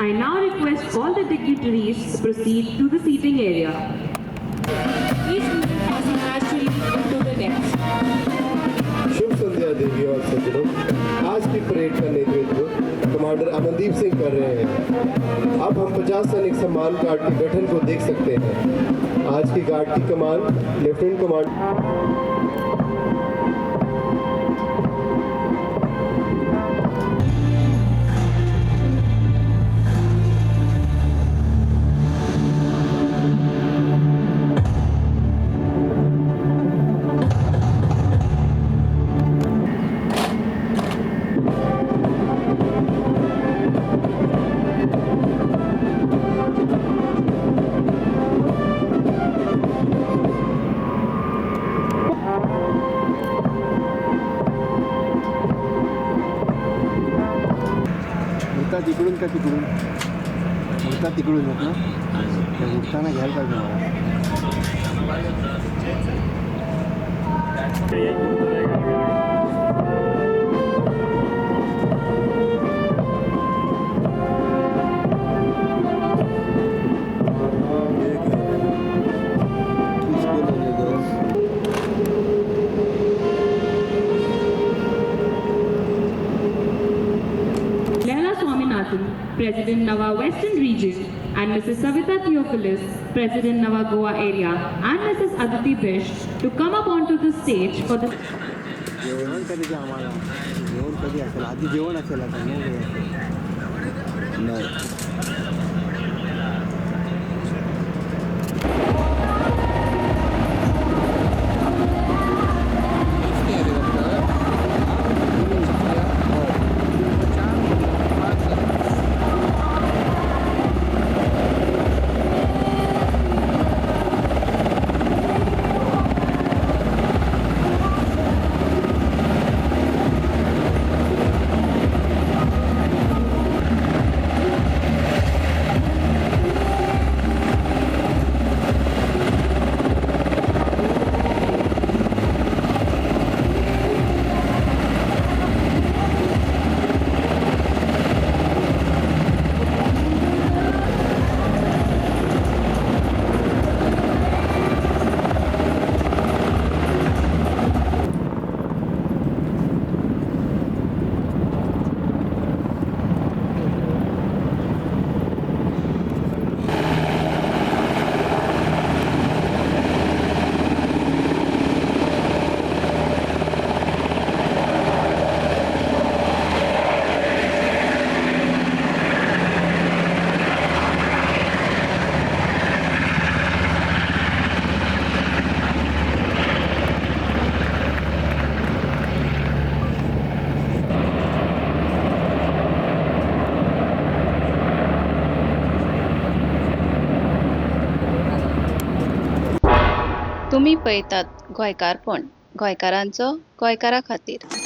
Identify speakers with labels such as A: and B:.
A: I now request all the dignitaries to proceed to the seating area. Each movement passing naturally into the left.
B: शुभ संध्या देवी और सज्जनों, आज की parade का नेतृत्व commander Amandeep Singh कर रहे हैं। अब हम 50 सैनिक सम्मान गार्ड के गठन को देख सकते हैं। आज की गार्ड की कमान लेफ्टिनेंट कमांडर
C: तिकडून का तिकडून उडता तिकडून येत ना ते उडताना घ्यायला पाहिजे
A: President Nava Western Region, and Mrs. Savita Theophilus, President Nava Goa Area, and Mrs. Aditi Bish to come up onto the stage for the.
C: जेवण कधी आम्हाला जेवण कधी असेल आधी जेवण असेल आता नाही
D: तुम्ही पळयतात गोंयकारपण गोंयकारांचो गोंयकारा खातीर।